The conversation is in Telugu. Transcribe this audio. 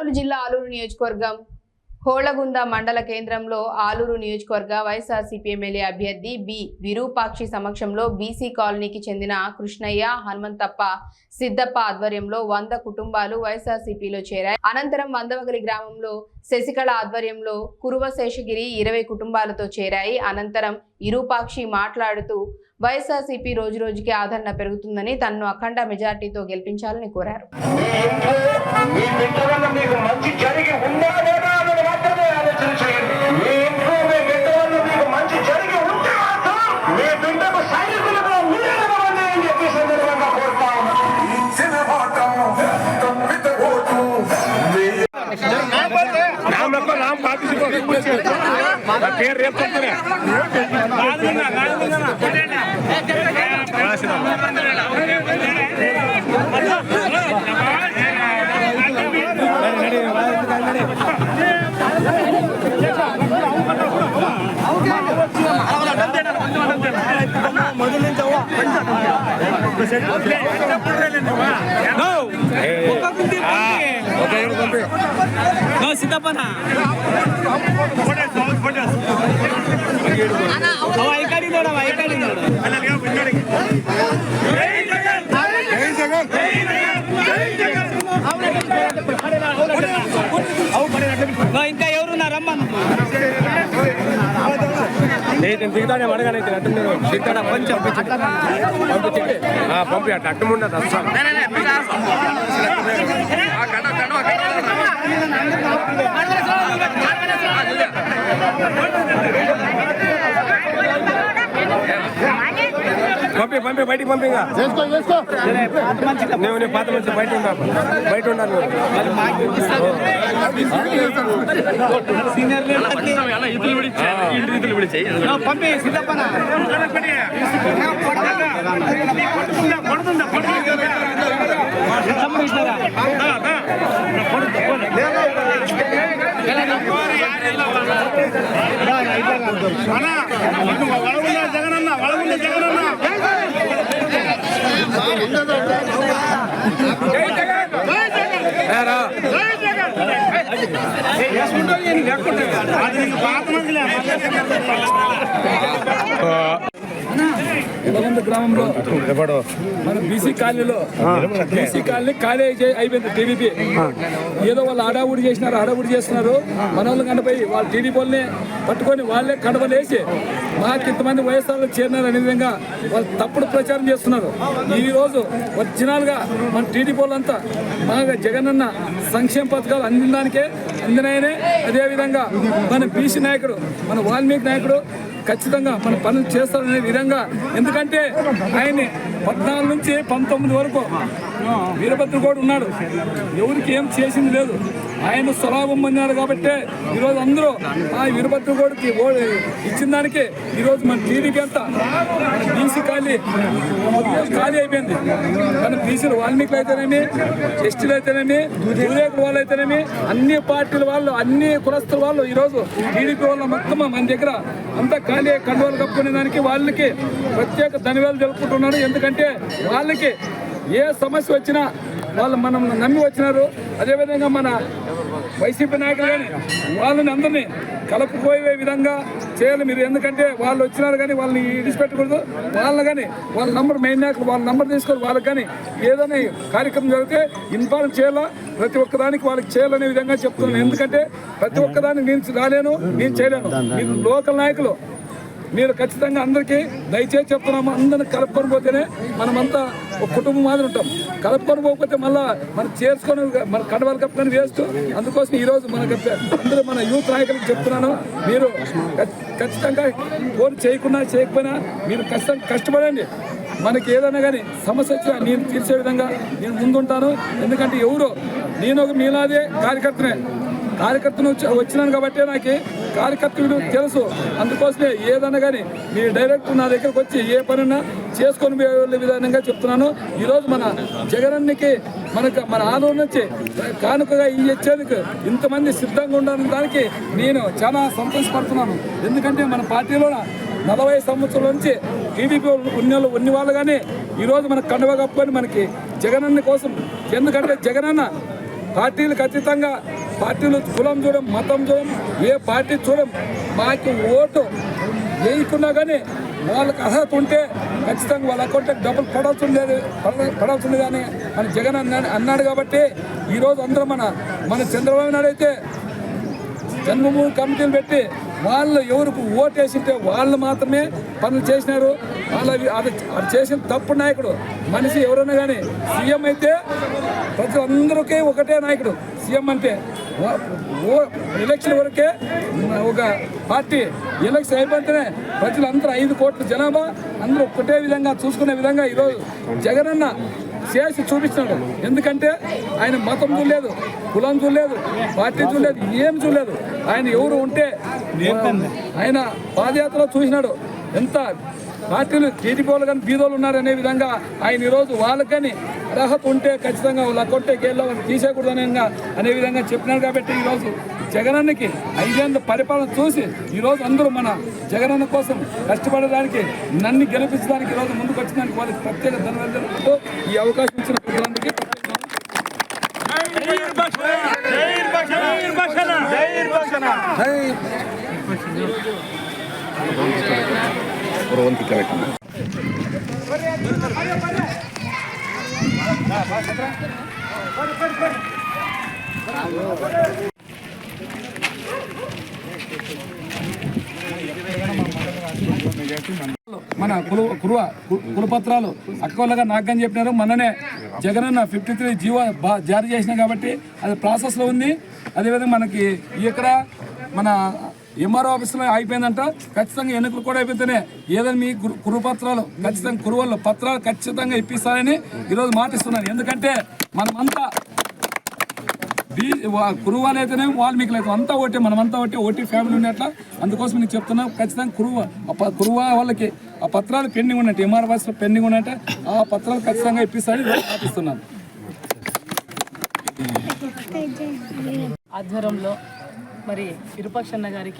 కర్నూలు జిల్లా ఆలూరు నియోజకవర్గం హోళగుంద మండల కేంద్రంలో ఆలూరు నియోజకవర్గ వైఎస్ఆర్సీపీ ఎమ్మెల్యే అభ్యర్థి బి విరూపాక్షి సమక్షంలో బీసీ కాలనీకి చెందిన కృష్ణయ్య, హనుమంతప్ప, సిద్దప్ప ఆధ్వర్యంలో 100 కుటుంబాలు వైఎస్ఆర్సీపీలో చేరాయి. అనంతరం వందవగలి గ్రామంలో శశికళ ఆధ్వర్యంలో కురువశేషగిరి 20 కుటుంబాలతో చేరాయి. అనంతరం విరూపాక్షి మాట్లాడుతూ వైఎస్ఆర్సీపీ రోజురోజుకి ఆదరణ పెరుగుతుందని తనను అఖండ మెజార్టీతో గెలిపించాలని కోరారు. సిద్ధపనా ఇంకా ఎవరున్నారమ్మా నేను దిగుతానే అడగానైతే అట్టు కొంచెం పంపించి పంపి అట్టు అట్టుముండదు అస్సలు పంపి పంపి బయటికి పంపి నేను పాత మంచి బయట ఉన్నాను పంపి సిద్ధప్పన జగనన్న వళగుండ జగనన్న గ్రామంలో మన బీసీ కాలనీ ఖాళీ అయిపోయింది. టీడీపీ ఏదో వాళ్ళు హడావుడి చేస్తున్నారు. మన వాళ్ళు కనపై వాళ్ళు టీడీపీ వాళ్ళని పట్టుకొని వాళ్ళే కడవలేసి మాకు ఇంతమంది వైఎస్ఆర్లో చేరినారు అనే విధంగా వాళ్ళు తప్పుడు ప్రచారం చేస్తున్నారు. ఈ రోజు ఒరిజినల్ గా మన టీడీపీ వాళ్ళంతా బాగా జగనన్న సంక్షేమ పథకాలు అందినాయనే. అదేవిధంగా మన బీసీ నాయకుడు, మన వాల్మీకి నాయకుడు ఖచ్చితంగా మన పనులు చేస్తారనే విధంగా, ఎందుకంటే ఆయన్ని 14 నుంచి 19 వరకు వీరభద్ర కూడా ఉన్నాడు. ఎవరికి ఏం చేసింది లేదు. ఆయన స్వలాభం పొందినాడు కాబట్టి ఈరోజు అందరూ ఆ వీరభద్ర గోడికి ఇచ్చిన దానికి ఈరోజు మన టీడీపీ అంతా బీసీ ఖాళీ అయిపోయింది. మన బీసీలు వాల్మీకులు అయితేనేమి, ఎస్టీలు అయితేనేమి, యువకుల వాళ్ళు అయితేనేమి, అన్ని పార్టీల వాళ్ళు, అన్ని కులస్తుల వాళ్ళు ఈరోజు టీడీపీ వాళ్ళ మొత్తం మన దగ్గర అంతా ఖాళీ కండువాలు కప్పుకునే దానికి వాళ్ళకి ప్రత్యేక ధన్యవాదాలు తెలుపుకుంటున్నాడు. ఎందుకంటే వాళ్ళకి ఏ సమస్య వచ్చినా వాళ్ళు మనం నమ్మి వచ్చినారు. అదేవిధంగా మన వైసీపీ నాయకులు కానీ వాళ్ళని అందరినీ కలుపుకోయే విధంగా చేయాలి మీరు. ఎందుకంటే వాళ్ళు వచ్చినారు కానీ వాళ్ళని విడిచిపెట్టకూడదు. వాళ్ళని కానీ వాళ్ళ నంబర్, మెయిన్ నాయకులు వాళ్ళ నంబర్ తీసుకొని వాళ్ళకి కానీ ఏదైనా కార్యక్రమం జరిగితే ఇన్ఫార్మ్ చేయాలా, ప్రతి ఒక్కదానికి వాళ్ళకి చేయాలనే విధంగా చెప్తున్నాను. ఎందుకంటే ప్రతి ఒక్కదానికి నేను రాలేను, నేను చేయలేను. మీరు లోకల్ నాయకులు మీరు ఖచ్చితంగా అందరికీ దయచేసి చెప్తున్నాము, అందరిని కలుపుకొని పోతేనే మనమంతా ఒక కుటుంబం మాదిరి ఉంటాం. కలుపుకొని పోకపోతే మళ్ళీ మనం చేసుకొని మన కండవాళ్ళు కప్పుకొని వేస్తూ. అందుకోసం ఈరోజు అందరూ మన యూత్ నాయకులకు చెప్తున్నాను, మీరు ఖచ్చితంగా ఫోన్ చేయకపోయినా మీరు ఖచ్చితంగా కష్టపడండి. మనకి ఏదైనా కానీ సమస్య వచ్చినా నేను తీర్చే విధంగా నేను ముందుంటాను. ఎందుకంటే నేను ఒక మీలాదే కార్యకర్తను వచ్చినాను కాబట్టి నాకు కార్యకర్తలు తెలుసు. అందుకోసమే ఏదన్నా కానీ మీరు డైరెక్ట్ నా దగ్గరకు వచ్చి ఏ పనైనా చేసుకొని వెళ్ళే విధానంగా చెప్తున్నాను. ఈరోజు మన జగనన్నకి మన ఆలూరు నుంచి కానుకగా ఇచ్చేందుకు ఇంతమంది సిద్ధంగా ఉండాలని దానికి నేను చాలా సంతోషపడుతున్నాను. ఎందుకంటే మన పార్టీలో 40 సంవత్సరాల నుంచి టీడీపీ ఉన్న వాళ్ళు కానీ ఈరోజు మనకు కండువా కప్పుకొని మనకి జగనన్న కోసం, ఎందుకంటే జగనన్న పార్టీలకు అతీతంగా పార్టీలు కులం చూడం, మతం చూడం, ఏ పార్టీ చూడం, మాకు ఓటు వేయకున్నా కానీ వాళ్ళకి అర్హత ఉంటే ఖచ్చితంగా వాళ్ళ అకౌంట్కి డబ్బులు పడాల్సిండేది అని మన జగన్ అన్నాడు. కాబట్టి ఈరోజు అందరూ మన చంద్రబాబు నాయుడు అయితే జన్మభూమి కమిటీలు పెట్టి వాళ్ళు ఎవరికి ఓటు వేసింటే వాళ్ళు మాత్రమే పనులు చేసినారు. అది చేసిన తప్పు నాయకుడు మనిషి ఎవరైనా కానీ సీఎం అయితే ప్రజలందరికీ ఒకటే నాయకుడు సీఎం అంటే. ఎలక్షన్ వరకే ఒక పార్టీ, ఎలక్షన్ అయిపోతేనే ప్రజలందరూ 5 కోట్ల జనాభా అందరూ ఒకటే విధంగా చూసుకునే విధంగా ఈరోజు జగనన్న చేసి చూపించినాడు. ఎందుకంటే ఆయన మతం చూడలేదు, కులం చూడలేదు, పార్టీ చూడలేదు, ఏం చూడలేదు. ఆయన ఎవరు ఉంటే ఆయన పాదయాత్రలో చూసినాడు ఎంత పార్టీలు టీడీపీ వాళ్ళు కానీ బీదోళ్ళు ఉన్నారనే విధంగా ఆయన ఈరోజు వాళ్ళకని అర్హత ఉంటే ఖచ్చితంగా వాళ్ళ అకౌంటే గేల్లో తీసేయకూడదని అనే విధంగా చెప్పినారు. కాబట్టి ఈరోజు జగనన్నకి 5 ఏళ్ళ పరిపాలన చూసి ఈరోజు అందరూ మన జగనన్న కోసం కష్టపడడానికి, నన్ను గెలిపించడానికి ఈరోజు ముందుకు వచ్చినందుకు వాళ్ళకి ప్రత్యేక ధన్యవాదాలు. ఈ అవకాశం ఇచ్చిన ప్రజలందరికీ మన కులపత్రాలు అక్కవల్లగా నాకని చెప్పినారు. మననే జగనన్న 53 జీవో జారీ చేసినా కాబట్టి అది ప్రాసెస్లో ఉంది. అదేవిధంగా మనకి ఇక్కడ మన ఎంఆర్ఓ ఆఫీస్లో అయిపోయిందంట. ఖచ్చితంగా ఎన్నికలు కూడా అయిపోతేనే ఏదైనా మీ కురుపత్రాలు ఖచ్చితంగా కురువల్లో పత్రాలు ఖచ్చితంగా ఇప్పిస్తారని ఈరోజు మాటిస్తున్నాను. ఎందుకంటే మనమంతా కురువాలు అయితేనే వాల్మీకులు అయితే అంతా ఒకటి, మనమంతా ఒకటి ఫ్యామిలీ ఉండేట్లా. అందుకోసం నేను చెప్తున్నా ఖచ్చితంగా కురువా వాళ్ళకి ఆ పత్రాలు పెండింగ్ ఉన్నట్టు, ఎంఆర్ఓ ఆఫీస్లో పెండింగ్ ఉన్నట్టే ఆ పత్రాలు ఖచ్చితంగా ఇప్పిస్తారని మాటిస్తున్నాను. ఆధ్వర్యంలో మరి విరూపాక్షన్న గారికి